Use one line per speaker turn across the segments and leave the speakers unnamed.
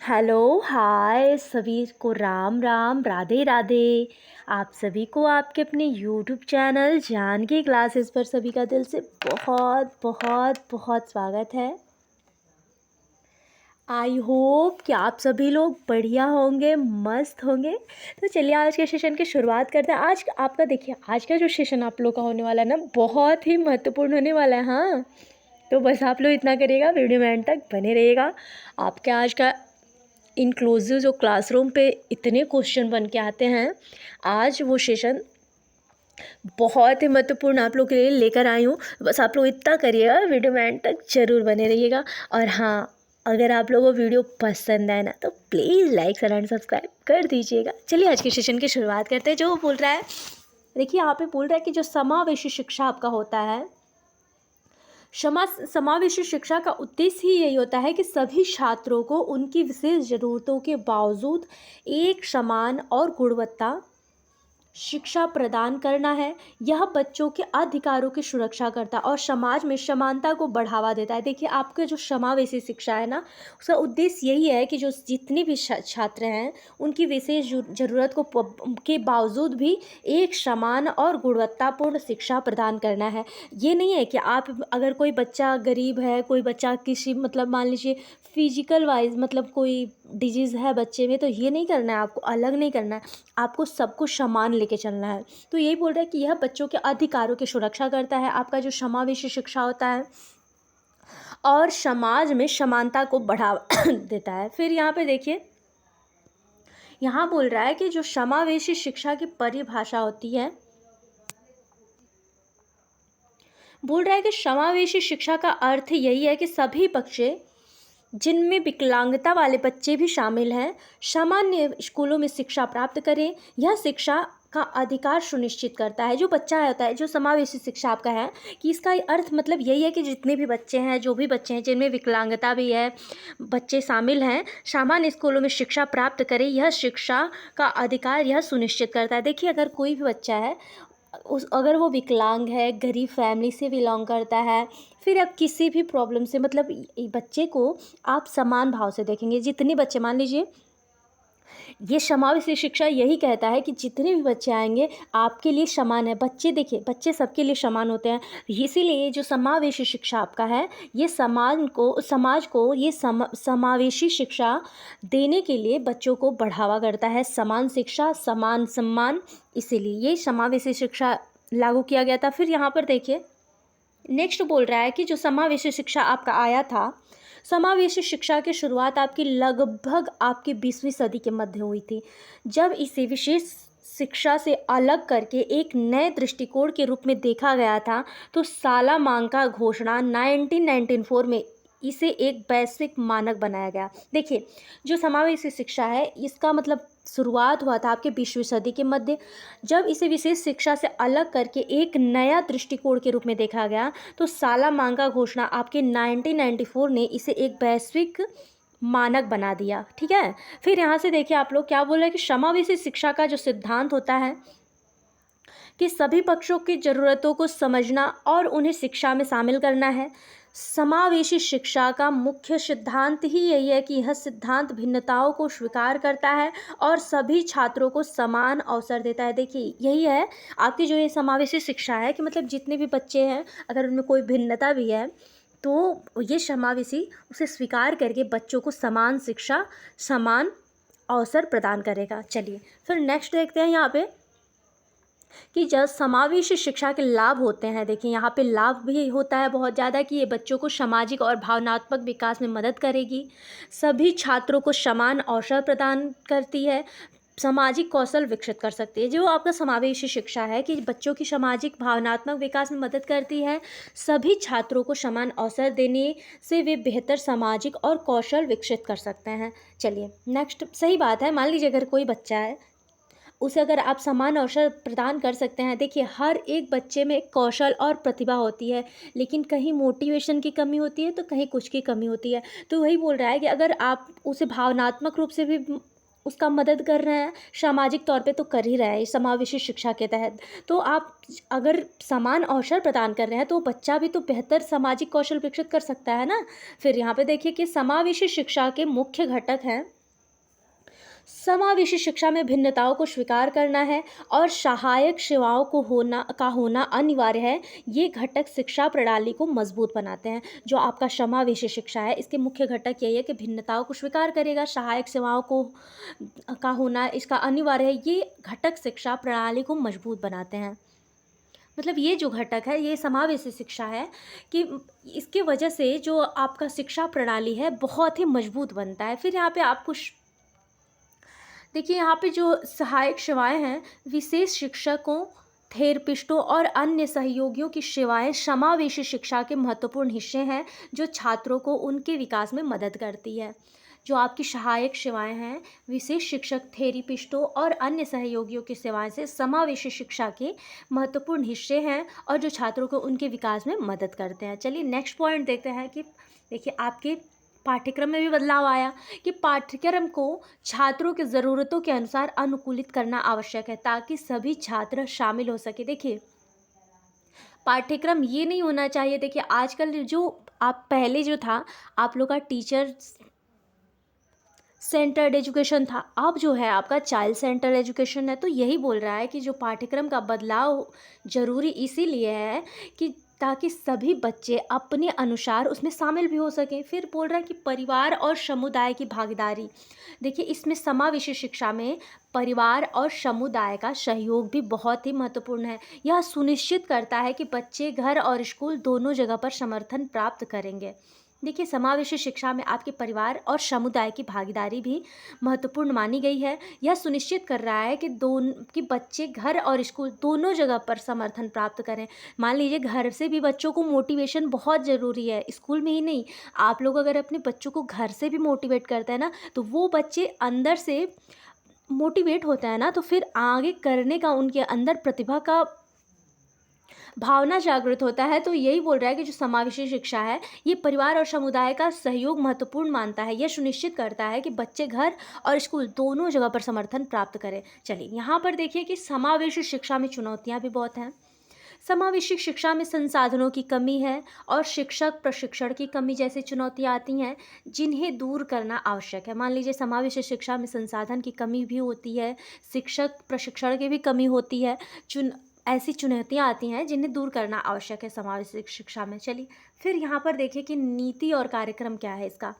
Hello, हाय सभी को राम राम, राधे राधे। आप सभी को आपके अपने यूट्यूब चैनल जान की क्लासेस पर सभी का दिल से बहुत बहुत बहुत स्वागत है। आई होप कि आप सभी लोग बढ़िया होंगे, मस्त होंगे। तो चलिए आज के सेशन की शुरुआत करते हैं। आज आपका देखिए, आज का जो सेशन आप लोग का होने वाला है ना, बहुत ही महत्वपूर्ण होने वाला है। हाँ, तो बस आप लोग इतना करिएगा, वीडियो में एंड तक बने रहिएगा। आपके आज का इंक्लूसिव जो क्लासरूम पे इतने क्वेश्चन बन के आते हैं, आज वो सेशन बहुत ही महत्वपूर्ण आप लोग के लिए लेकर आई हूँ। बस आप लोग इतना करिएगा, वीडियो में एंड तक ज़रूर बने रहिएगा। और हाँ, अगर आप लोगों को वीडियो पसंद आए ना, तो please like share and subscribe कर दीजिएगा। चलिए आज के सेशन की शुरुआत करते हैं। जो बोल रहा है, देखिए यहाँ पे बोल रहा है कि जो समावेशी शिक्षा आपका होता है, समावेशी शिक्षा का उद्देश्य ही यही होता है कि सभी छात्रों को उनकी विशेष ज़रूरतों के बावजूद एक समान और गुणवत्ता शिक्षा प्रदान करना है। यह बच्चों के अधिकारों की सुरक्षा करता है और समाज में समानता को बढ़ावा देता है। देखिए आपके जो समावेशी शिक्षा है ना, उसका उद्देश्य यही है कि जो जितने भी छात्र हैं, उनकी विशेष ज़रूरत को के बावजूद भी एक समान और गुणवत्तापूर्ण शिक्षा प्रदान करना है। ये नहीं है कि आप अगर कोई बच्चा गरीब है, कोई बच्चा किसी मतलब मान लीजिए फिजिकल वाइज मतलब कोई डिजीज़ है बच्चे में, तो ये नहीं करना है, आपको अलग नहीं करना है, आपको सब कुछ समान लेके चलना है। तो यही बोल रहा है कि यह बच्चों के अधिकारों की सुरक्षा करता है, आपका जो समावेशी शिक्षा होता है, और समाज में समानता को बढ़ावा देता है। फिर यहाँ पे देखिए, यहाँ बोल रहा है कि जो समावेशी शिक्षा की परिभाषा होती है, बोल रहा है कि समावेशी शिक्षा का अर्थ यही है कि सभी बच्चे, जिनमें विकलांगता वाले बच्चे भी शामिल हैं, सामान्य स्कूलों में शिक्षा प्राप्त करें। यह शिक्षा का अधिकार सुनिश्चित करता है। जो बच्चा होता है, जो समावेशी शिक्षा आपका है, कि इसका अर्थ मतलब यही है कि जितने भी बच्चे हैं, जो भी बच्चे हैं जिनमें विकलांगता भी है, बच्चे शामिल हैं, सामान्य स्कूलों में शिक्षा प्राप्त करें। यह शिक्षा का अधिकार यह सुनिश्चित करता है। देखिए अगर कोई भी बच्चा है, अगर वो विकलांग है, गरीब फैमिली से बिलोंग करता है, फिर अब किसी भी प्रॉब्लम से, मतलब बच्चे को आप समान भाव से देखेंगे। जितने बच्चे, मान लीजिए, ये समावेशी शिक्षा यही कहता है कि जितने भी बच्चे आएंगे आपके लिए समान है। बच्चे देखिए, बच्चे सबके लिए समान होते हैं। इसीलिए जो समावेशी शिक्षा आपका है, ये समाज को ये समावेशी शिक्षा देने के लिए बच्चों को बढ़ावा करता है। समान शिक्षा, समान सम्मान, इसीलिए ये समावेशी शिक्षा लागू किया गया था। फिर यहाँ पर देखिए, नेक्स्ट बोल रहा है कि जो समावेशी शिक्षा आपका आया था, समावेशी शिक्षा की शुरुआत आपकी लगभग आपकी 20वीं सदी के मध्य हुई थी, जब इसे विशेष शिक्षा से अलग करके एक नए दृष्टिकोण के रूप में देखा गया था। तो सालामांका घोषणा 1994 में इसे एक वैश्विक मानक बनाया गया। देखिए जो समावेशी शिक्षा है, इसका मतलब शुरुआत हुआ था आपके 20वीं सदी के मध्य, जब इसे विशेष शिक्षा से अलग करके एक नया दृष्टिकोण के रूप में देखा गया। तो सालामांका घोषणा आपके 1994 ने इसे एक वैश्विक मानक बना दिया। ठीक है, फिर यहाँ से देखिए आप लोग क्या बोल रहे हैं कि समावेशी शिक्षा का जो सिद्धांत होता है कि सभी पक्षों की ज़रूरतों को समझना और उन्हें शिक्षा में शामिल करना है। समावेशी शिक्षा का मुख्य सिद्धांत ही यही है कि यह सिद्धांत भिन्नताओं को स्वीकार करता है और सभी छात्रों को समान अवसर देता है। देखिए यही है आपकी जो ये समावेशी शिक्षा है, कि मतलब जितने भी बच्चे हैं, अगर उनमें कोई भिन्नता भी है, तो ये समावेशी उसे स्वीकार करके बच्चों को समान शिक्षा, समान अवसर प्रदान करेगा। चलिए फिर नेक्स्ट देखते हैं यहाँ पे कि जब समावेशी शिक्षा के लाभ होते हैं। देखिए यहाँ पे लाभ भी होता है बहुत ज़्यादा, कि ये बच्चों को सामाजिक और भावनात्मक विकास में मदद करेगी, सभी छात्रों को समान अवसर प्रदान करती है, सामाजिक कौशल विकसित कर सकती है। जो आपका समावेशी शिक्षा है कि बच्चों की सामाजिक भावनात्मक विकास में मदद करती है, सभी छात्रों को समान अवसर देने से वे बेहतर सामाजिक और कौशल विकसित कर सकते हैं। चलिए नेक्स्ट, सही बात है, मान लीजिए अगर कोई बच्चा है, उसे अगर आप समान अवसर प्रदान कर सकते हैं। देखिए हर एक बच्चे में कौशल और प्रतिभा होती है, लेकिन कहीं मोटिवेशन की कमी होती है, तो कहीं कुछ की कमी होती है। तो वही बोल रहा है कि अगर आप उसे भावनात्मक रूप से भी उसका मदद कर रहे हैं, सामाजिक तौर पे तो कर ही रहे हैं समावेशी शिक्षा के तहत, तो आप अगर समान अवसर प्रदान कर रहे हैं, तो बच्चा भी तो बेहतर सामाजिक कौशल विकसित कर सकता है ना। फिर यहाँ पे देखिए कि समावेशी शिक्षा के मुख्य घटक हैं, समावेशी शिक्षा में भिन्नताओं को स्वीकार करना है और सहायक सेवाओं को होना अनिवार्य है। ये घटक शिक्षा प्रणाली को मजबूत बनाते हैं। जो आपका समावेशी शिक्षा है, इसके मुख्य घटक यही है कि भिन्नताओं को स्वीकार करेगा, सहायक सेवाओं को का होना इसका अनिवार्य है। ये घटक शिक्षा प्रणाली को मजबूत बनाते हैं। मतलब ये जो घटक है, ये समावेशी शिक्षा है कि इसकी वजह से जो आपका शिक्षा प्रणाली है बहुत ही मजबूत बनता है। फिर यहाँ पे आपको देखिए, यहाँ पे जो सहायक सेवाएं हैं, विशेष शिक्षकों, थेरेपिस्टों और अन्य सहयोगियों की सेवाएं समावेशी शिक्षा के महत्वपूर्ण हिस्से हैं, जो छात्रों को उनके विकास में मदद करती है। जो आपकी सहायक सेवाएं हैं, विशेष शिक्षक, थेरेपिस्टों और अन्य सहयोगियों की सेवाएं से समावेशी शिक्षा के महत्वपूर्ण हिस्से हैं और जो छात्रों को उनके विकास में मदद करते हैं। चलिए नेक्स्ट पॉइंट देखते हैं कि देखिए, आपके पाठ्यक्रम में भी बदलाव आया कि पाठ्यक्रम को छात्रों की ज़रूरतों के अनुसार अनुकूलित करना आवश्यक है ताकि सभी छात्र शामिल हो सके। देखिए, पाठ्यक्रम ये नहीं होना चाहिए। देखिए, आजकल जो आप पहले जो था, आप लोग का टीचर सेंटर्ड एजुकेशन था, अब जो है आपका चाइल्ड सेंटर एजुकेशन है। तो यही बोल रहा है कि जो पाठ्यक्रम का बदलाव ज़रूरी इसीलिए है कि ताकि सभी बच्चे अपने अनुसार उसमें शामिल भी हो सकें। फिर बोल रहा है कि परिवार और समुदाय की भागीदारी। देखिए, इसमें समावेशी शिक्षा में परिवार और समुदाय का सहयोग भी बहुत ही महत्वपूर्ण है। यह सुनिश्चित करता है कि बच्चे घर और स्कूल दोनों जगह पर समर्थन प्राप्त करेंगे। देखिए, समावेशी शिक्षा में आपके परिवार और समुदाय की भागीदारी भी महत्वपूर्ण मानी गई है। यह सुनिश्चित कर रहा है कि बच्चे घर और स्कूल दोनों जगह पर समर्थन प्राप्त करें। मान लीजिए, घर से भी बच्चों को मोटिवेशन बहुत ज़रूरी है, स्कूल में ही नहीं। आप लोग अगर अपने बच्चों को घर से भी मोटिवेट करते हैं ना, तो वो बच्चे अंदर से मोटिवेट होता है ना, तो फिर आगे करने का उनके अंदर प्रतिभा का भावना जागृत होता है। तो यही बोल रहा है कि जो समावेशी शिक्षा है, ये परिवार और समुदाय का सहयोग महत्वपूर्ण मानता है। यह सुनिश्चित करता है कि बच्चे घर और स्कूल दोनों जगह पर समर्थन प्राप्त करें। चलिए, यहाँ पर देखिए कि समावेशी शिक्षा में चुनौतियाँ भी बहुत हैं। समावेशी शिक्षा में संसाधनों की कमी है और शिक्षक प्रशिक्षण की कमी जैसी चुनौतियाँ आती हैं, जिन्हें दूर करना आवश्यक है। मान लीजिए, समावेशी शिक्षा में संसाधन की कमी भी होती है, शिक्षक प्रशिक्षण की भी कमी होती है। ऐसी चुनौतियाँ आती हैं जिन्हें दूर करना आवश्यक है समावेशी शिक्षा में। चलिए, फिर यहाँ पर देखिए कि नीति और कार्यक्रम क्या है इसका,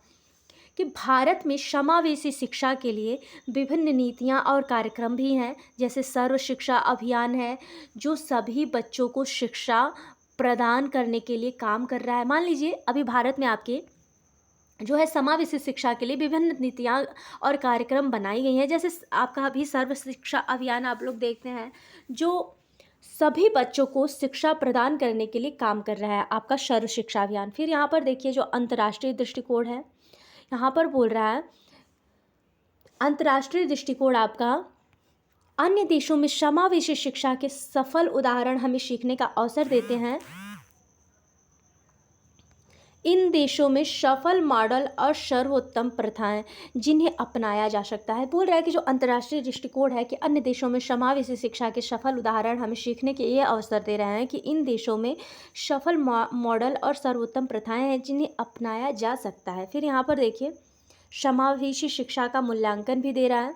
कि भारत में समावेशी शिक्षा के लिए विभिन्न नीतियाँ और कार्यक्रम भी हैं। जैसे सर्व शिक्षा अभियान है, जो सभी बच्चों को शिक्षा प्रदान करने के लिए काम कर रहा है। मान लीजिए, अभी भारत में आपके जो है समावेशी शिक्षा के लिए विभिन्न नीतियाँ और कार्यक्रम बनाई गई हैं। जैसे आपका अभी सर्व शिक्षा अभियान आप लोग देखते हैं, जो सभी बच्चों को शिक्षा प्रदान करने के लिए काम कर रहा है, आपका सर्व शिक्षा अभियान। फिर यहाँ पर देखिए, जो अंतर्राष्ट्रीय दृष्टिकोण है, यहाँ पर बोल रहा है अंतर्राष्ट्रीय दृष्टिकोण आपका अन्य देशों में समावेशी शिक्षा के सफल उदाहरण हमें सीखने का अवसर देते हैं। इन देशों में सफल मॉडल और सर्वोत्तम प्रथाएं जिन्हें अपनाया जा सकता है। बोल रहा है कि जो अंतर्राष्ट्रीय दृष्टिकोण है कि अन्य देशों में समावेशी शिक्षा के सफल उदाहरण हमें सीखने के ये अवसर दे रहे हैं कि इन देशों में सफल मॉडल और सर्वोत्तम प्रथाएं हैं जिन्हें अपनाया जा सकता है। फिर यहाँ पर देखिए, समावेशी शिक्षा का मूल्यांकन भी दे रहा है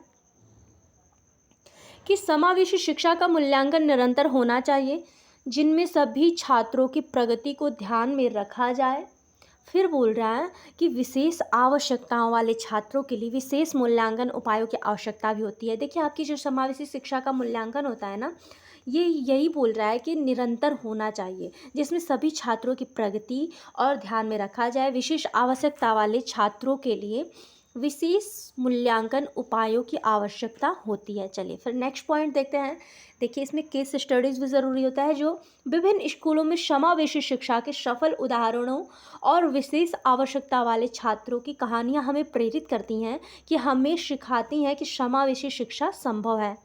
कि समावेशी शिक्षा का मूल्यांकन निरंतर होना चाहिए, जिनमें सभी छात्रों की प्रगति को ध्यान में रखा जाए। फिर बोल रहा है कि विशेष आवश्यकताओं वाले छात्रों के लिए विशेष मूल्यांकन उपायों की आवश्यकता भी होती है। देखिए, आपकी जो समावेशी शिक्षा का मूल्यांकन होता है ना, ये यही बोल रहा है कि निरंतर होना चाहिए, जिसमें सभी छात्रों की प्रगति और ध्यान में रखा जाए। विशेष आवश्यकता वाले छात्रों के लिए विशेष मूल्यांकन उपायों की आवश्यकता होती है। चलिए, फिर नेक्स्ट पॉइंट देखते हैं। देखिए, इसमें केस स्टडीज़ भी ज़रूरी होता है, जो विभिन्न स्कूलों में समावेशी शिक्षा के सफल उदाहरणों और विशेष आवश्यकता वाले छात्रों की कहानियाँ हमें प्रेरित करती हैं, कि हमें सिखाती हैं कि समावेशी शिक्षा संभव है।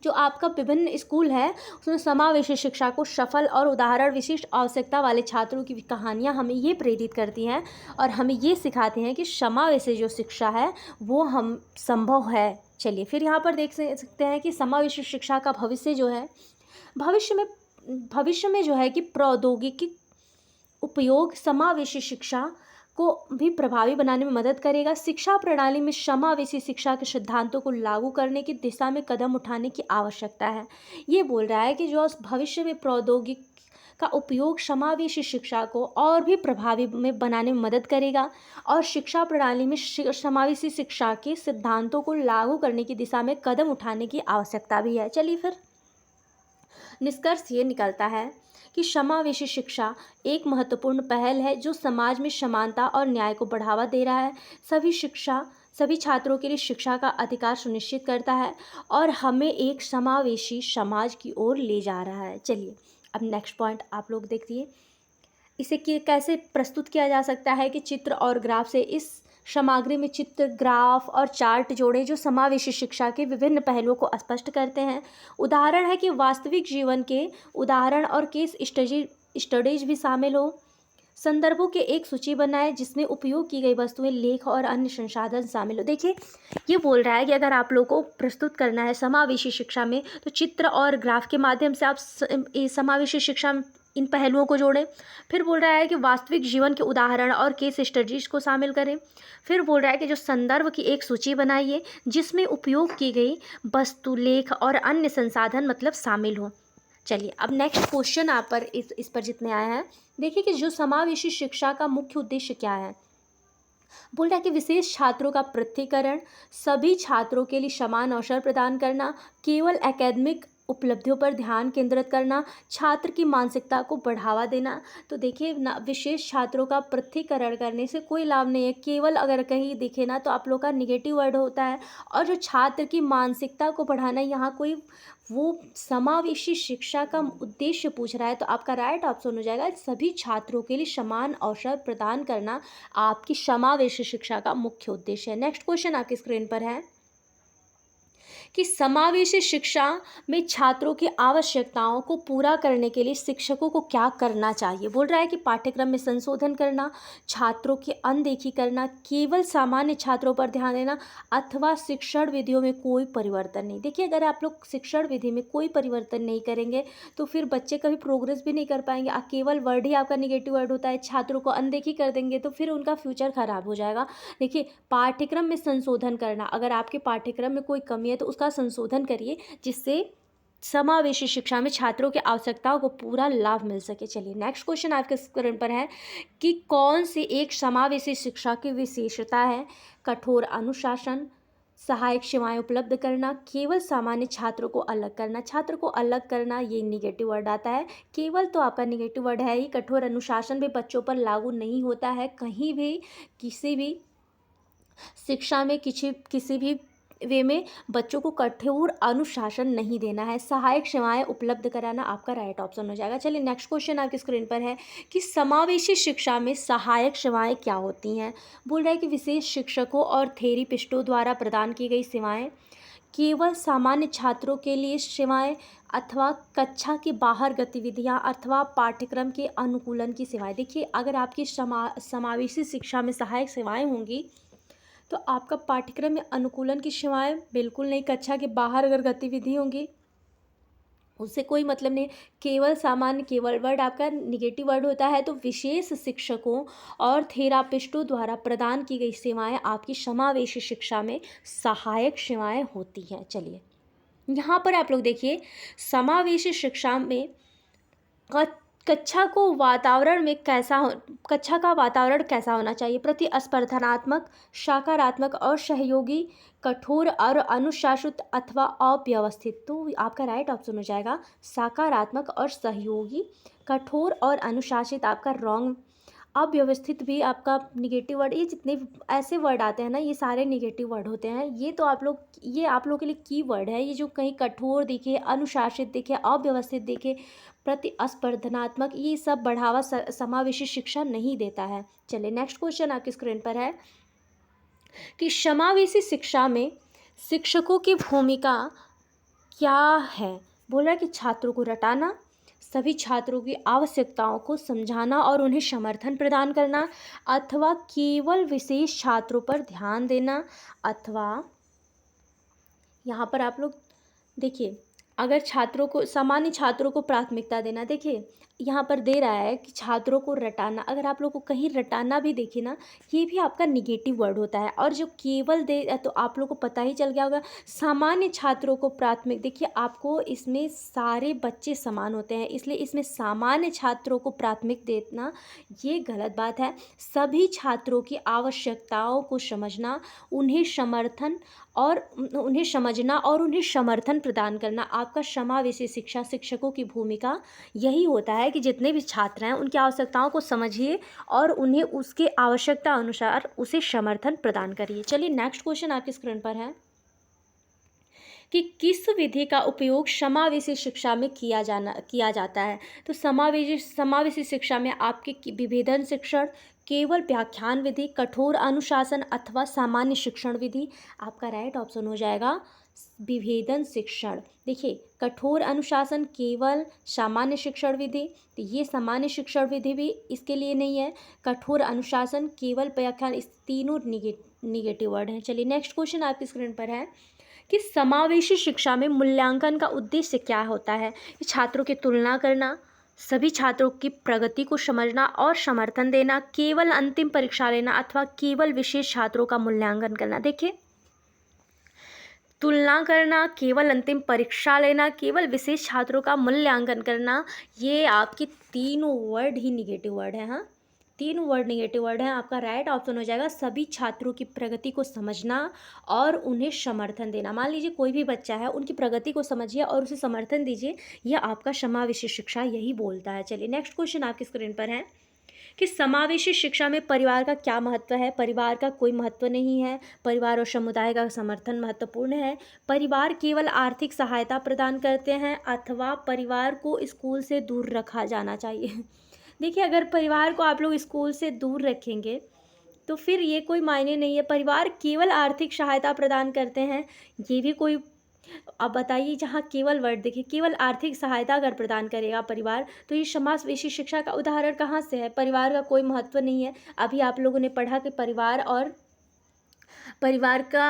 जो आपका विभिन्न स्कूल है, उसमें समावेशी शिक्षा को सफल और उदाहरण विशिष्ट आवश्यकता वाले छात्रों की कहानियाँ हमें ये प्रेरित करती हैं और हमें ये सिखाती हैं कि समावेशी जो शिक्षा है वो हम संभव है। चलिए, फिर यहाँ पर देख सकते हैं कि समावेशी शिक्षा का भविष्य जो है, भविष्य में जो है कि प्रौद्योगिकी उपयोग समावेशी शिक्षा को भी प्रभावी बनाने में मदद करेगा। शिक्षा प्रणाली में समावेशी शिक्षा के सिद्धांतों को लागू करने की दिशा में कदम उठाने की आवश्यकता है। ये बोल रहा है कि जो भविष्य में प्रौद्योगिकी का उपयोग समावेशी शिक्षा को और भी प्रभावी में बनाने में मदद करेगा और शिक्षा प्रणाली में समावेशी शिक्षा के सिद्धांतों को लागू करने की दिशा में कदम उठाने की आवश्यकता भी है। चलिए फिर निष्कर्ष ये निकलता है कि समावेशी शिक्षा एक महत्वपूर्ण पहल है जो समाज में समानता और न्याय को बढ़ावा दे रहा है। सभी छात्रों के लिए शिक्षा का अधिकार सुनिश्चित करता है और हमें एक समावेशी समाज की ओर ले जा रहा है। चलिए अब नेक्स्ट पॉइंट आप लोग देखिए, इसे कैसे प्रस्तुत किया जा सकता है कि चित्र और ग्राफ से। इस सामग्री में चित्र, ग्राफ और चार्ट जोड़े जो समावेशी शिक्षा के विभिन्न पहलुओं को स्पष्ट करते हैं। उदाहरण है कि वास्तविक जीवन के उदाहरण और केस स्टडीज भी शामिल हो। संदर्भों के एक सूची बनाएं जिसमें उपयोग की गई वस्तुएं, लेख और अन्य संसाधन शामिल हो। देखिए ये बोल रहा है कि अगर आप लोगों को प्रस्तुत करना है समावेशी शिक्षा में तो चित्र और ग्राफ के माध्यम से आप समावेशी शिक्षा में इन पहलुओं को जोड़ें। फिर बोल रहा है कि वास्तविक जीवन के उदाहरण और केस स्टडीज को शामिल करें। फिर बोल रहा है कि जो संदर्भ की एक सूची बनाइए जिसमें उपयोग की गई वस्तु, लेख और अन्य संसाधन मतलब शामिल हो। चलिए अब नेक्स्ट क्वेश्चन आप पर इस पर जितने आए हैं, देखिए कि जो समावेशी शिक्षा का मुख्य उद्देश्य क्या है। बोल रहा है कि विशेष छात्रों का पृथक्करण, सभी छात्रों के लिए समान अवसर प्रदान करना, केवल एकेडमिक उपलब्धियों पर ध्यान केंद्रित करना, छात्र की मानसिकता को बढ़ावा देना। तो देखिए विशेष छात्रों का पृथक्करण करने से कोई लाभ नहीं है। केवल अगर कहीं दिखे ना तो आप लोग का निगेटिव वर्ड होता है। और जो छात्र की मानसिकता को बढ़ाना, यहाँ कोई वो समावेशी शिक्षा का उद्देश्य पूछ रहा है तो आपका राइट ऑप्शन हो जाएगा सभी छात्रों के लिए समान अवसर प्रदान करना आपकी समावेशी शिक्षा का मुख्य उद्देश्य है। नेक्स्ट क्वेश्चन आपकी स्क्रीन पर है कि समावेशी शिक्षा में छात्रों की आवश्यकताओं को पूरा करने के लिए शिक्षकों को क्या करना चाहिए। बोल रहा है कि पाठ्यक्रम में संशोधन करना, छात्रों की अनदेखी करना, केवल सामान्य छात्रों पर ध्यान देना अथवा शिक्षण विधियों में कोई परिवर्तन नहीं। देखिए अगर आप लोग शिक्षण विधि में कोई परिवर्तन नहीं करेंगे तो फिर बच्चे कभी प्रोग्रेस भी नहीं कर पाएंगे। केवल वर्ड ही आपका निगेटिव वर्ड होता है। छात्रों को अनदेखी कर देंगे तो फिर उनका फ्यूचर खराब हो जाएगा। देखिए पाठ्यक्रम में संशोधन करना, अगर आपके पाठ्यक्रम में कोई कमी है तो उसका संशोधन करिए जिससे समावेशी शिक्षा में छात्रों की आवश्यकताओं को पूरा लाभ मिल सके। चलिए नेक्स्ट क्वेश्चन आपके स्क्रीन पर है कि कौन सी एक समावेशी शिक्षा की विशेषता है। कठोर अनुशासन, सहायक सेवाएं उपलब्ध करना, केवल सामान्य छात्रों को अलग करना। छात्र को अलग करना ये निगेटिव वर्ड आता है। केवल तो आपका निगेटिव वर्ड है ही। कठोर अनुशासन भी बच्चों पर लागू नहीं होता है कहीं भी, किसी भी शिक्षा में किसी भी वे में बच्चों को कठोर अनुशासन नहीं देना है। सहायक सेवाएं उपलब्ध कराना आपका राइट ऑप्शन हो जाएगा। चलिए नेक्स्ट क्वेश्चन आपकी स्क्रीन पर है कि समावेशी शिक्षा में सहायक सेवाएं क्या होती हैं। बोल रहा है कि विशेष शिक्षकों और थेरेपिस्टों द्वारा प्रदान की गई सेवाएं, केवल सामान्य छात्रों के लिए सेवाएं अथवा कक्षा के बाहर गतिविधियां अथवा पाठ्यक्रम के अनुकूलन की सेवाएं। देखिए अगर आपकी समावेशी शिक्षा में सहायक सेवाएं होंगी तो आपका पाठ्यक्रम में अनुकूलन की सेवाएं बिल्कुल नहीं। कक्षा के बाहर अगर गतिविधि होंगी उससे कोई मतलब नहीं। केवल सामान्य, केवल वर्ड आपका निगेटिव वर्ड होता है। तो विशेष शिक्षकों और थेरापिस्टों द्वारा प्रदान की गई सेवाएं आपकी समावेशी शिक्षा में सहायक सेवाएं होती हैं। चलिए यहाँ पर आप लोग देखिए समावेशी शिक्षा में कक्षा का वातावरण कैसा होना चाहिए। प्रतिस्पर्धात्मक, सकारात्मक और सहयोगी, कठोर और अनुशासित अथवा अव्यवस्थित। तो आपका राइट ऑप्शन हो जाएगा सकारात्मक और सहयोगी। कठोर और अनुशासित आपका रॉन्ग। अव्यवस्थित भी आपका निगेटिव वर्ड। ये जितने ऐसे वर्ड आते हैं ना ये सारे निगेटिव वर्ड होते हैं। ये आप लोग के लिए की वर्ड है। ये जो कहीं कठोर दिखे, अनुशासित दिखे, अव्यवस्थित दिखे, प्रतिस्पर्धात्मक, ये सब बढ़ावा समावेशी शिक्षा नहीं देता है। चलिए नेक्स्ट क्वेश्चन आपकी स्क्रीन पर है कि समावेशी शिक्षा में शिक्षकों की भूमिका क्या है। बोल रहा है कि छात्रों को रटाना, सभी छात्रों की आवश्यकताओं को समझाना और उन्हें समर्थन प्रदान करना, अथवा केवल विशेष छात्रों पर ध्यान देना, अथवा यहाँ पर आप लोग देखिए अगर छात्रों को सामान्य छात्रों को प्राथमिकता देना, देखिए यहाँ पर दे रहा है कि छात्रों को रटाना, अगर आप लोग को कहीं रटाना भी देखे ना, ये भी आपका निगेटिव वर्ड होता है। और जो केवल दे तो आप लोग को पता ही चल गया होगा, सामान्य छात्रों को प्राथमिक, देखिए आपको इसमें सारे बच्चे समान होते हैं, इसलिए इसमें सामान्य छात्रों को प्राथमिक देना ये गलत बात है। सभी छात्रों की आवश्यकताओं को समझना, उन्हें समर्थन और उन्हें समझना और उन्हें समर्थन प्रदान करना, आपका समावेशी शिक्षा शिक्षकों की भूमिका यही होता है कि जितने भी छात्र हैं उनकी आवश्यकताओं को समझिए और उन्हें उसके आवश्यकता अनुसार उसे समर्थन प्रदान करिए। चलिए नेक्स्ट क्वेश्चन आपकी स्क्रीन पर है कि किस विधि का उपयोग समावेशी शिक्षा में किया जाता है। तो समावेशी शिक्षा में आपके विभेदन शिक्षण, केवल व्याख्यान विधि, कठोर अनुशासन अथवा सामान्य शिक्षण विधि, आपका राइट ऑप्शन हो जाएगा विभेदन शिक्षण। देखिए कठोर अनुशासन, केवल सामान्य शिक्षण विधि, तो ये सामान्य शिक्षण विधि भी इसके लिए नहीं है। कठोर अनुशासन, केवल व्याख्यान, इस तीनों निगेटिव वर्ड हैं। चलिए नेक्स्ट क्वेश्चन आपकी स्क्रीन पर है कि समावेशी शिक्षा में मूल्यांकन का उद्देश्य क्या होता है। कि छात्रों की तुलना करना, सभी छात्रों की प्रगति को समझना और समर्थन देना, केवल अंतिम परीक्षा लेना अथवा केवल विशेष छात्रों का मूल्यांकन करना। देखिए तुलना करना, केवल अंतिम परीक्षा लेना, केवल विशेष छात्रों का मूल्यांकन करना, ये आपके तीनों वर्ड ही निगेटिव वर्ड हैं। हाँ, तीनों वर्ड निगेटिव वर्ड हैं। आपका राइट ऑप्शन हो जाएगा सभी छात्रों की प्रगति को समझना और उन्हें समर्थन देना। मान लीजिए कोई भी बच्चा है, उनकी प्रगति को समझिए और उसे समर्थन दीजिए, यह आपका समावेशी शिक्षा यही बोलता है। चलिए नेक्स्ट क्वेश्चन आपकी स्क्रीन पर है कि समावेशी शिक्षा में परिवार का क्या महत्व है। परिवार का कोई महत्व नहीं है, परिवार और समुदाय का समर्थन महत्वपूर्ण है। परिवार केवल आर्थिक सहायता प्रदान करते हैं अथवा परिवार को स्कूल से दूर रखा जाना चाहिए। देखिए अगर परिवार को आप लोग स्कूल से दूर रखेंगे तो फिर ये कोई मायने नहीं है। परिवार केवल आर्थिक सहायता प्रदान करते हैं, ये भी कोई, अब बताइए जहाँ केवल वर्ड देखिए, केवल आर्थिक सहायता अगर प्रदान करेगा परिवार, तो ये समावेशी शिक्षा का उदाहरण कहाँ से है। परिवार का कोई महत्व नहीं है। अभी आप लोगों ने पढ़ा कि परिवार का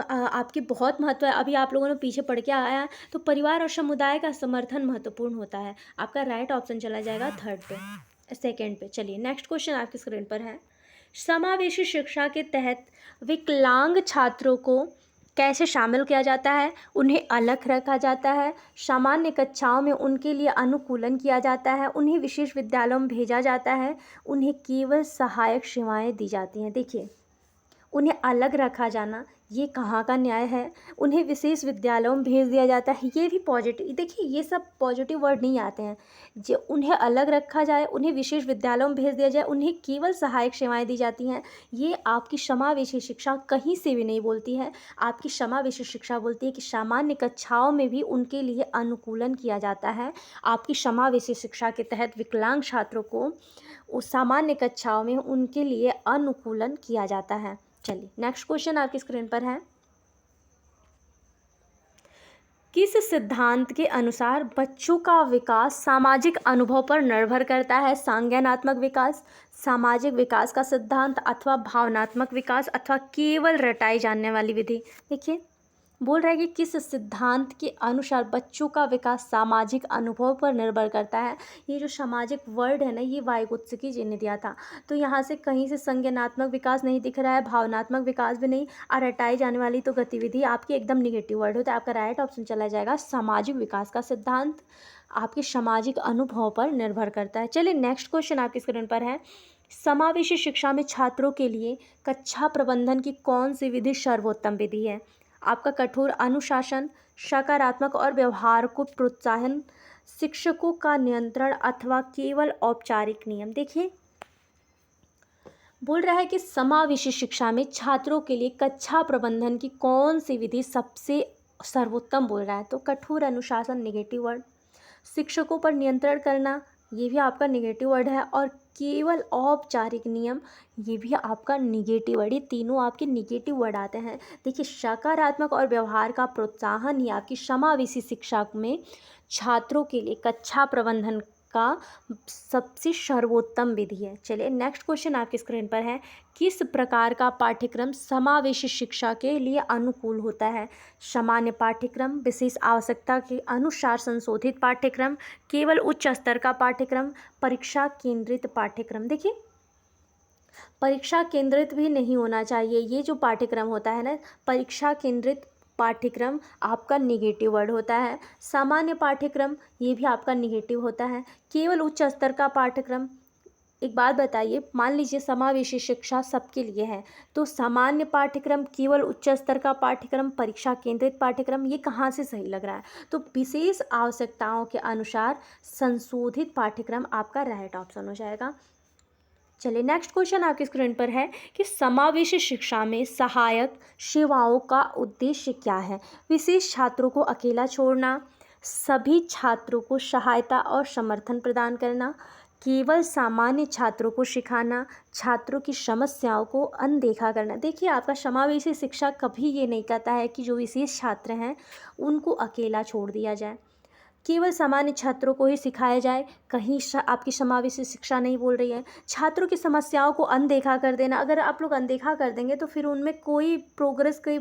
आपके बहुत महत्व है। अभी आप लोगों ने पीछे पढ़ के आया, तो परिवार और समुदाय का समर्थन महत्वपूर्ण होता है। आपका राइट ऑप्शन चला जाएगा सेकेंड पे। चलिए नेक्स्ट क्वेश्चन आपकी स्क्रीन पर है, समावेशी शिक्षा के तहत विकलांग छात्रों को कैसे शामिल किया जाता है। उन्हें अलग रखा जाता है, सामान्य कक्षाओं में उनके लिए अनुकूलन किया जाता है, उन्हें विशेष विद्यालयों में भेजा जाता है, उन्हें केवल सहायक सेवाएं दी जाती हैं। देखिए उन्हें अलग रखा जाना ये कहाँ का न्याय है। उन्हें विशेष विद्यालयों में भेज दिया जाता है, ये भी पॉजिटिव, देखिए ये सब पॉजिटिव वर्ड नहीं आते हैं। जो उन्हें अलग रखा जाए, उन्हें विशेष विद्यालयों में भेज दिया जाए, उन्हें केवल सहायक सेवाएं दी जाती हैं, ये आपकी समावेशी शिक्षा कहीं से भी नहीं बोलती है। आपकी समावेशी शिक्षा बोलती है कि सामान्य कक्षाओं में भी उनके लिए अनुकूलन किया जाता है। आपकी समावेशी शिक्षा के तहत विकलांग छात्रों को उस सामान्य कक्षाओं में उनके लिए अनुकूलन किया जाता है। चलिए नेक्स्ट क्वेश्चन आपकी स्क्रीन पर है, किस सिद्धांत के अनुसार बच्चों का विकास सामाजिक अनुभव पर निर्भर करता है। संज्ञानात्मक विकास, सामाजिक विकास का सिद्धांत अथवा भावनात्मक विकास अथवा केवल रटाई जाने वाली विधि। देखिए बोल रहा है कि किस सिद्धांत के अनुसार बच्चों का विकास सामाजिक अनुभव पर निर्भर करता है। ये जो सामाजिक वर्ड है ना, ये वाइगोत्स्की जी ने दिया था। तो यहाँ से कहीं से संज्ञानात्मक विकास नहीं दिख रहा है, भावनात्मक विकास भी नहीं, और रटाई जाने वाली तो गतिविधि आपकी एकदम निगेटिव वर्ड होता है। आपका राइट ऑप्शन चला जाएगा सामाजिक विकास का सिद्धांत आपके सामाजिक अनुभव पर निर्भर करता है। चलिए नेक्स्ट क्वेश्चन आपकी स्क्रीन पर है, समावेशी शिक्षा में छात्रों के लिए कक्षा प्रबंधन की कौन सी विधि सर्वोत्तम विधि है। आपका कठोर अनुशासन, सकारात्मक और व्यवहार को प्रोत्साहन, शिक्षकों का नियंत्रण अथवा केवल औपचारिक नियम। देखिए बोल रहा है कि समावेशी शिक्षा में छात्रों के लिए कक्षा प्रबंधन की कौन सी विधि सबसे सर्वोत्तम बोल रहा है। तो कठोर अनुशासन निगेटिव वर्ड, शिक्षकों पर नियंत्रण करना ये भी आपका निगेटिव वर्ड है, और केवल औपचारिक नियम ये भी आपका निगेटिव वर्ड। ये तीनों आपके निगेटिव वर्ड आते हैं। देखिए सकारात्मक और व्यवहार का प्रोत्साहन ही आपकी समावेशी शिक्षा में छात्रों के लिए कक्षा प्रबंधन का सबसे सर्वोत्तम विधि है। चलिए नेक्स्ट क्वेश्चन आपकी स्क्रीन पर है, किस प्रकार का पाठ्यक्रम समावेशी शिक्षा के लिए अनुकूल होता है? सामान्य पाठ्यक्रम, विशेष आवश्यकता के अनुसार संशोधित पाठ्यक्रम, केवल उच्च स्तर का पाठ्यक्रम, परीक्षा केंद्रित पाठ्यक्रम। देखिए परीक्षा केंद्रित भी नहीं होना चाहिए ये जो पाठ्यक्रम होता है ना, परीक्षा केंद्रित पाठ्यक्रम आपका निगेटिव वर्ड होता है। सामान्य पाठ्यक्रम ये भी आपका निगेटिव होता है। केवल उच्च स्तर का पाठ्यक्रम, एक बात बताइए, मान लीजिए समावेशी शिक्षा सबके लिए है, तो सामान्य पाठ्यक्रम, केवल उच्च स्तर का पाठ्यक्रम, परीक्षा केंद्रित पाठ्यक्रम, ये कहाँ से सही लग रहा है? तो विशेष आवश्यकताओं के अनुसार संशोधित पाठ्यक्रम आपका राइट ऑप्शन हो जाएगा। चलिए नेक्स्ट क्वेश्चन आपकी स्क्रीन पर है कि समावेशी शिक्षा में सहायक सेवाओं का उद्देश्य क्या है? विशेष छात्रों को अकेला छोड़ना, सभी छात्रों को सहायता और समर्थन प्रदान करना, केवल सामान्य छात्रों को सिखाना, छात्रों की समस्याओं को अनदेखा करना। देखिए आपका समावेशी शिक्षा कभी ये नहीं कहता है कि जो विशेष छात्र हैं उनको अकेला छोड़ दिया जाए, केवल सामान्य छात्रों को ही सिखाया जाए। कहीं आपकी समावेशी शिक्षा नहीं बोल रही है। छात्रों की समस्याओं को अनदेखा कर देना, अगर आप लोग अनदेखा कर देंगे तो फिर उनमें कोई प्रोग्रेस, कोई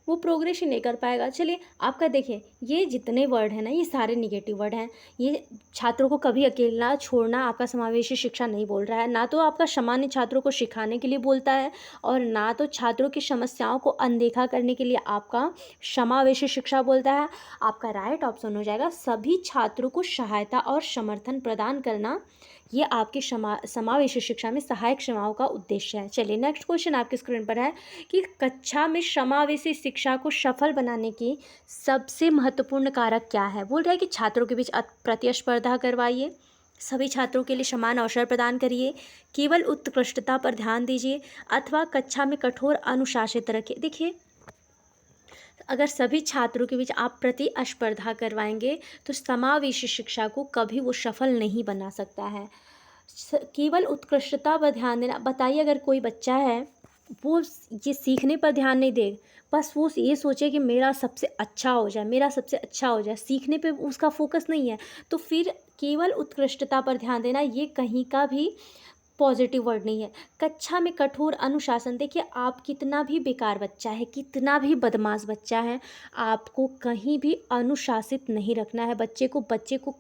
वो प्रोग्रेस ही नहीं कर पाएगा। चलिए आपका देखिए ये जितने वर्ड हैं ना, ये सारे निगेटिव वर्ड हैं। ये छात्रों को कभी अकेला छोड़ना आपका समावेशी शिक्षा नहीं बोल रहा है, ना तो आपका सामान्य छात्रों को सिखाने के लिए बोलता है, और ना तो छात्रों की समस्याओं को अनदेखा करने के लिए आपका समावेशी शिक्षा बोलता है। आपका राइट ऑप्शन हो जाएगा सभी छात्रों को सहायता और समर्थन प्रदान करना, ये आपकी समावेशी शिक्षा में सहायक सेवाओं का उद्देश्य है। चलिए नेक्स्ट क्वेश्चन आपकी स्क्रीन पर है कि कक्षा में समावेशी शिक्षा को सफल बनाने की सबसे महत्वपूर्ण कारक क्या है? बोल रहा है कि छात्रों के बीच प्रतिस्पर्धा करवाइए, सभी छात्रों के लिए समान अवसर प्रदान करिए, केवल उत्कृष्टता पर ध्यान दीजिए, अथवा कक्षा में कठोर अनुशासित रखिए। देखिए अगर सभी छात्रों के बीच आप प्रतिस्पर्धा करवाएंगे तो समावेशी शिक्षा को कभी वो सफल नहीं बना सकता है। केवल उत्कृष्टता पर ध्यान देना, बताइए अगर कोई बच्चा है वो ये सीखने पर ध्यान नहीं दे, बस वो ये सोचे कि मेरा सबसे अच्छा हो जाए, मेरा सबसे अच्छा हो जाए, सीखने पे उसका फोकस नहीं है, तो फिर केवल उत्कृष्टता पर ध्यान देना ये कहीं का भी पॉजिटिव वर्ड नहीं है। कक्षा में कठोर अनुशासन, देखिए आप कितना भी बेकार बच्चा है, कितना भी बदमाश बच्चा है, आपको कहीं भी अनुशासित नहीं रखना है बच्चे को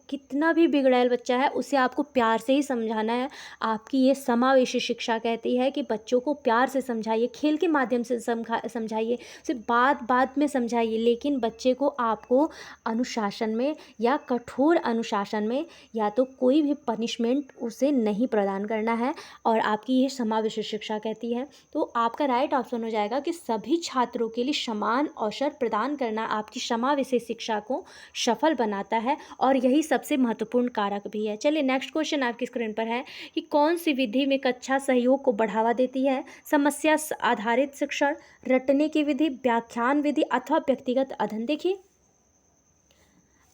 कितना भी बिगड़ैल बच्चा है उसे आपको प्यार से ही समझाना है। आपकी ये समावेशी शिक्षा कहती है कि बच्चों को प्यार से समझाइए, खेल के माध्यम से समझाइए, सिर्फ बात में समझाइए, लेकिन बच्चे को आपको अनुशासन में या कठोर अनुशासन में या तो कोई भी पनिशमेंट उसे नहीं प्रदान करना है, और आपकी ये समावेशी शिक्षा कहती है। तो आपका राइट ऑप्शन हो जाएगा कि सभी छात्रों के लिए समान अवसर प्रदान करना आपकी समावेशी शिक्षा को सफल बनाता है, और यही सबसे महत्वपूर्ण कारक भी है। चलिए नेक्स्ट क्वेश्चन आपकी स्क्रीन पर है कि कौन सी विधि में कक्षा सहयोग को बढ़ावा देती है? समस्या आधारित शिक्षण, रटने की विधि, व्याख्यान विधि, अथवा व्यक्तिगत अध्ययन। देखिए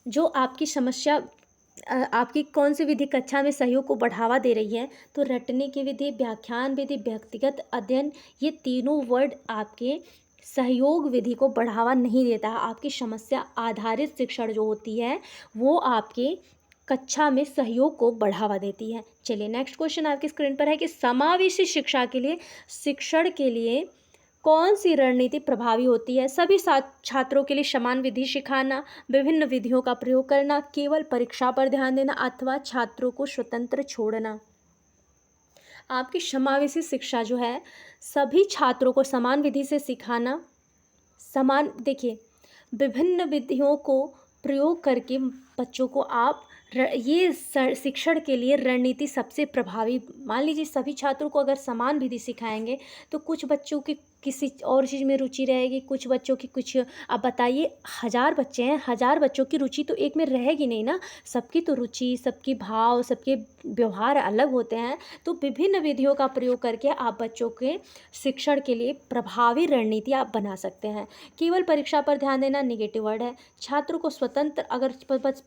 जो आपकी समस्या आपकी कौन सी विधि कक्षा में सहयोग को बढ़ावा दे रही है? तो रटने की विधि, व्याख्यान विधि, व्यक्तिगत अध्ययन, ये तीनों वर्ड आपके सहयोग विधि को बढ़ावा नहीं देता है। आपकी समस्या आधारित शिक्षण जो होती है वो आपके कक्षा में सहयोग को बढ़ावा देती है। चलिए नेक्स्ट क्वेश्चन आपकी स्क्रीन पर है कि समावेशी शिक्षा के लिए शिक्षण के लिए कौन सी रणनीति प्रभावी होती है? सभी छात्रों के लिए समान विधि सिखाना, विभिन्न विधियों का प्रयोग करना, केवल परीक्षा पर ध्यान देना, अथवा छात्रों को स्वतंत्र छोड़ना। आपकी समावेशी शिक्षा जो है सभी छात्रों को समान विधि से सिखाना, देखिए विभिन्न विधियों को प्रयोग करके बच्चों को आप ये शिक्षण के लिए रणनीति सबसे प्रभावी। मान लीजिए सभी छात्रों को अगर समान विधि सिखाएंगे तो कुछ बच्चों की किसी और चीज़ में रुचि रहेगी, कुछ बच्चों की कुछ। अब बताइए 1000 बच्चे हैं, 1000 बच्चों की रुचि तो एक में रहेगी नहीं ना, सबकी तो रुचि, सबकी भाव, सबके व्यवहार अलग होते हैं। तो विभिन्न विधियों का प्रयोग करके आप बच्चों के शिक्षण के लिए प्रभावी रणनीति आप बना सकते हैं। केवल परीक्षा पर ध्यान देना निगेटिव वर्ड है। छात्रों को स्वतंत्र, अगर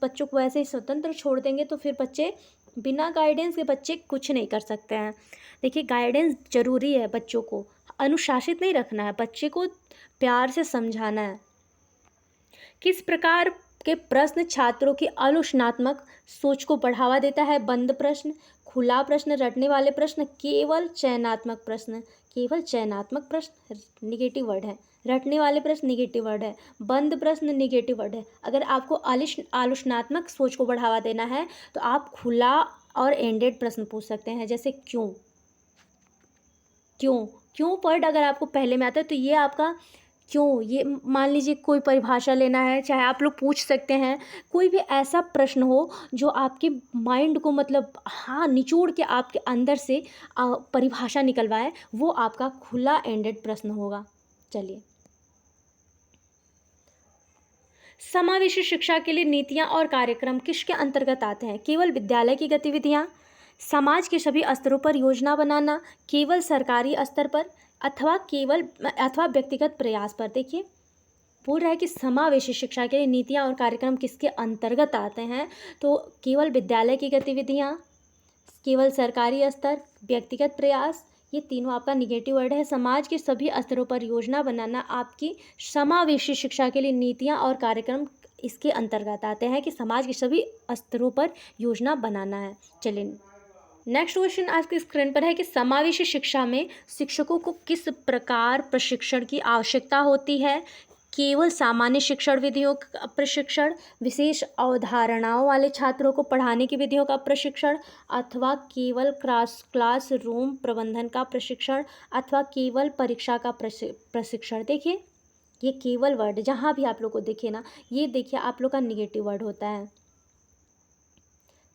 बच्चों को ऐसे ही स्वतंत्र छोड़ देंगे तो फिर बच्चे बिना गाइडेंस के बच्चे कुछ नहीं कर सकते हैं। देखिए गाइडेंस ज़रूरी है, बच्चों को अनुशासित नहीं रखना है, बच्चे को प्यार से समझाना है। किस प्रकार के प्रश्न छात्रों की आलोचनात्मक सोच को बढ़ावा देता है। बंद प्रश्न, खुला प्रश्न, रटने वाले प्रश्न, केवल चयनात्मक प्रश्न। केवल चयनात्मक प्रश्न निगेटिव वर्ड है, रटने वाले प्रश्न निगेटिव वर्ड है, बंद प्रश्न निगेटिव वर्ड है। अगर आपको आलोचनात्मक सोच को बढ़ावा देना है तो आप खुला और एंडेड प्रश्न पूछ सकते हैं, जैसे क्यों। क्यों क्यों वर्ड अगर आपको पहले में आता है तो ये आपका क्यों, ये मान लीजिए कोई परिभाषा लेना है, चाहे आप लोग पूछ सकते हैं। कोई भी ऐसा प्रश्न हो जो आपके माइंड को मतलब हाँ निचोड़ के आपके अंदर से परिभाषा निकलवाए, वो आपका खुला एंडेड प्रश्न होगा। चलिए, समावेशी शिक्षा के लिए नीतियाँ और कार्यक्रम किसके अंतर्गत आते हैं? केवल विद्यालय की गतिविधियाँ, समाज के सभी स्तरों पर योजना बनाना, केवल सरकारी स्तर पर, अथवा व्यक्तिगत प्रयास पर। देखिए, बोल रहा है कि समावेशी शिक्षा के लिए नीतियाँ और कार्यक्रम किसके अंतर्गत आते हैं? तो केवल विद्यालय की गतिविधियाँ, केवल सरकारी स्तर, व्यक्तिगत प्रयास, ये तीनों आपका निगेटिव वर्ड है। समाज के सभी स्तरों पर योजना बनाना आपकी समावेशी शिक्षा के लिए नीतियाँ और कार्यक्रम इसके अंतर्गत आते हैं कि समाज के सभी स्तरों पर योजना बनाना है। चलिए, नेक्स्ट क्वेश्चन आपकी स्क्रीन पर है कि समावेशी शिक्षा में शिक्षकों को किस प्रकार प्रशिक्षण की आवश्यकता होती है? केवल सामान्य शिक्षण विधियों का प्रशिक्षण, विशेष अवधारणाओं वाले छात्रों को पढ़ाने की विधियों का प्रशिक्षण, अथवा केवल क्लास रूम प्रबंधन का प्रशिक्षण, अथवा केवल परीक्षा का प्रशिक्षण। देखिए, ये केवल वर्ड जहाँ भी आप लोग को दिखे ना, ये देखिए आप लोग का निगेटिव वर्ड होता है।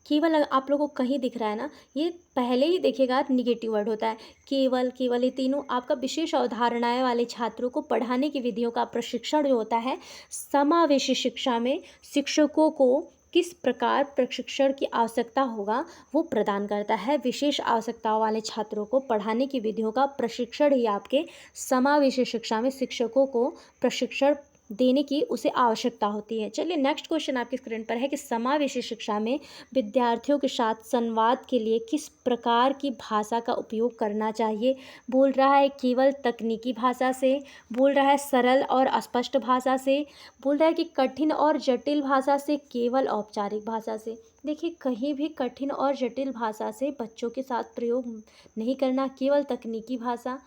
केवल आप लोगों को कहीं दिख रहा है ना, ये पहले ही देखिएगा निगेटिव वर्ड होता है। केवल, केवल, ये तीनों आपका विशेष अवधारणाएं वाले छात्रों को पढ़ाने की विधियों का प्रशिक्षण जो होता है, समावेशी शिक्षा में शिक्षकों को किस प्रकार प्रशिक्षण की आवश्यकता होगा वो प्रदान करता है। विशेष आवश्यकताओं वाले छात्रों को पढ़ाने की विधियों का प्रशिक्षण ही आपके समावेशी शिक्षा में शिक्षकों को प्रशिक्षण देने की उसे आवश्यकता होती है। चलिए, नेक्स्ट क्वेश्चन आपकी स्क्रीन पर है कि समावेशी शिक्षा में विद्यार्थियों के साथ संवाद के लिए किस प्रकार की भाषा का उपयोग करना चाहिए? बोल रहा है केवल तकनीकी भाषा से, बोल रहा है सरल और स्पष्ट भाषा से, बोल रहा है कि कठिन और जटिल भाषा से, केवल औपचारिक भाषा से। देखिए, कहीं भी कठिन और जटिल भाषा से बच्चों के साथ प्रयोग नहीं करना। केवल तकनीकी भाषा,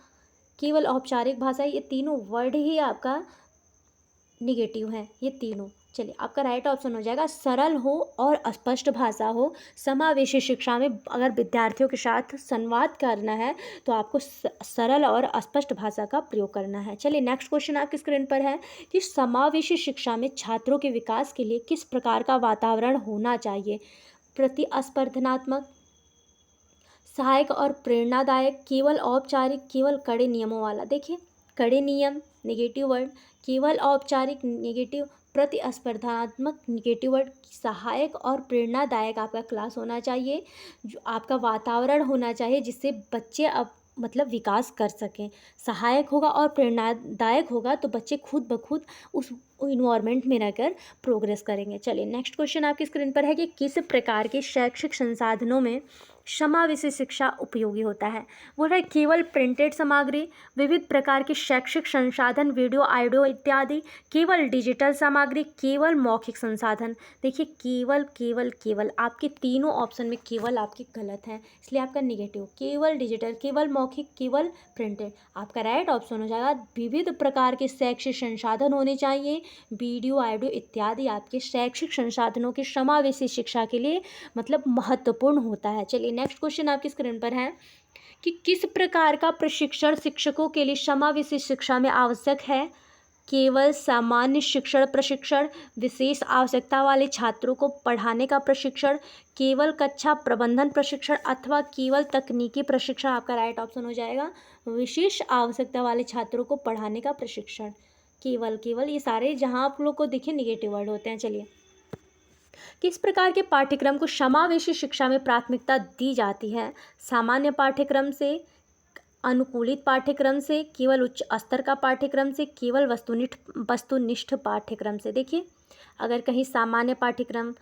केवल औपचारिक भाषा, ये तीनों वर्ड ही आपका निगेटिव है, ये तीनों। चलिए, आपका राइट ऑप्शन हो जाएगा सरल हो और स्पष्ट भाषा हो। समावेशी शिक्षा में अगर विद्यार्थियों के साथ संवाद करना है तो आपको सरल और स्पष्ट भाषा का प्रयोग करना है। चलिए, नेक्स्ट क्वेश्चन आपकी स्क्रीन पर है कि समावेशी शिक्षा में छात्रों के विकास के लिए किस प्रकार का वातावरण होना चाहिए? प्रतिस्पर्धात्मक, सहायक और प्रेरणादायक, केवल औपचारिक, केवल कड़े नियमों वाला। देखिए, कड़े नियम निगेटिव वर्ड, केवल औपचारिक निगेटिव, प्रतिस्पर्धात्मक निगेटिव वर्ड, सहायक और प्रेरणादायक आपका क्लास होना चाहिए, जो आपका वातावरण होना चाहिए जिससे बच्चे अब मतलब विकास कर सकें। सहायक होगा और प्रेरणादायक होगा तो बच्चे खुद ब खुद उस इन्वायरमेंट में रहकर प्रोग्रेस करेंगे। चलिए, नेक्स्ट क्वेश्चन आपकी स्क्रीन पर है कि किस प्रकार के शैक्षिक संसाधनों में समावेशी शिक्षा उपयोगी होता है? वो है केवल प्रिंटेड सामग्री, विविध प्रकार के शैक्षिक संसाधन, वीडियो, ऑडियो इत्यादि, केवल डिजिटल सामग्री, केवल मौखिक संसाधन। देखिए, केवल केवल केवल आपके तीनों ऑप्शन में केवल आपके गलत हैं, इसलिए आपका निगेटिव। केवल डिजिटल, केवल मौखिक, केवल प्रिंटेड। आपका राइट ऑप्शन हो जाएगा विविध प्रकार के शैक्षिक संसाधन होने चाहिए, वीडियो, ऑडियो इत्यादि आपके शैक्षिक संसाधनों के समावेशी शिक्षा के लिए मतलब महत्वपूर्ण होता है। चलिए, नेक्स्ट क्वेश्चन आपकी स्क्रीन पर है कि किस प्रकार का प्रशिक्षण शिक्षकों के लिए समावेशी शिक्षा में आवश्यक है? केवल सामान्य शिक्षण प्रशिक्षण, विशेष आवश्यकता वाले छात्रों को पढ़ाने का प्रशिक्षण, केवल कक्षा प्रबंधन प्रशिक्षण, अथवा केवल तकनीकी प्रशिक्षण। आपका राइट ऑप्शन हो जाएगा विशेष आवश्यकता वाले छात्रों को पढ़ाने का प्रशिक्षण। केवल केवल ये सारे जहाँ आप लोग को दिखे निगेटिव वर्ड होते हैं। चलिए, किस प्रकार के पाठ्यक्रम को समावेशी शिक्षा में प्राथमिकता दी जाती है? सामान्य पाठ्यक्रम से, अनुकूलित पाठ्यक्रम से, केवल उच्च स्तर का पाठ्यक्रम से, केवल वस्तुनिष्ठ पाठ्यक्रम से। देखिए, अगर कहीं सामान्य पाठ्यक्रम,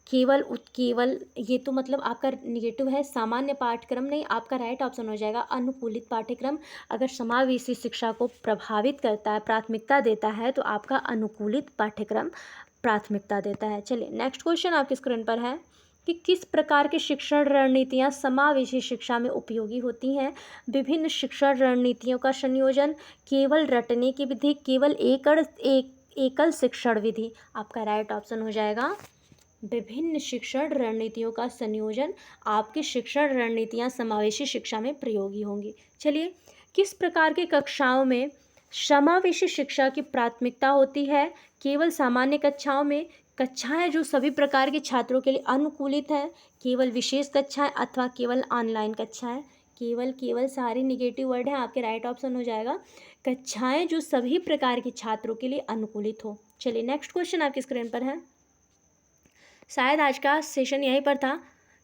केवल ये तो मतलब आपका निगेटिव है। सामान्य पाठ्यक्रम नहीं, आपका राइट ऑप्शन हो जाएगा अनुकूलित पाठ्यक्रम। अगर समावेशी शिक्षा को प्रभावित करता है, प्राथमिकता देता है तो आपका अनुकूलित पाठ्यक्रम प्राथमिकता देता है। चलिए नेक्स्ट क्वेश्चन आपकी स्क्रीन पर है कि किस प्रकार की शिक्षण रणनीतियाँ समावेशी शिक्षा में उपयोगी होती हैं। विभिन्न शिक्षण रणनीतियों का संयोजन, केवल रटने की विधि, केवल एकल शिक्षण विधि। आपका राइट ऑप्शन हो जाएगा विभिन्न शिक्षण रणनीतियों का संयोजन। आपकी शिक्षण रणनीतियाँ समावेशी शिक्षा में प्रयोगी होंगी। चलिए, किस प्रकार की कक्षाओं में समावेशी शिक्षा की प्राथमिकता होती है। केवल सामान्य कक्षाओं में, कक्षाएं जो सभी प्रकार के छात्रों के लिए अनुकूलित है, केवल विशेष कक्षाएं अथवा केवल ऑनलाइन कक्षाएं। केवल सारे निगेटिव वर्ड हैं, आपके राइट ऑप्शन हो जाएगा कक्षाएं जो सभी प्रकार के छात्रों के लिए अनुकूलित हो। चलिए नेक्स्ट क्वेश्चन आपकी स्क्रीन पर है। शायद आज का सेशन यहीं पर था,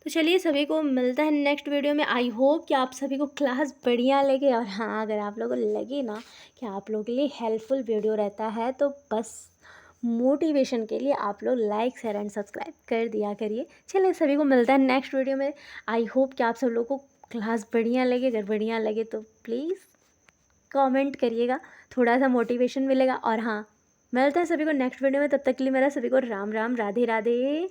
तो चलिए सभी को मिलता है नेक्स्ट वीडियो में। आई होप कि आप सभी को क्लास बढ़िया लगे, और हाँ, अगर आप लोगों को लगे ना कि आप लोगों के लिए हेल्पफुल वीडियो रहता है, तो बस मोटिवेशन के लिए आप लोग लाइक शेयर एंड सब्सक्राइब कर दिया करिए। चलिए सभी को मिलता है नेक्स्ट वीडियो में। आई होप कि आप सब लोगों को क्लास बढ़िया लगे। अगर बढ़िया लगे तो प्लीज़ कमेंट करिएगा, थोड़ा सा मोटिवेशन मिलेगा। और हाँ, मिलता है सभी को नेक्स्ट वीडियो में। तब तक के लिए मेरा सभी को राम राम, राधे राधे।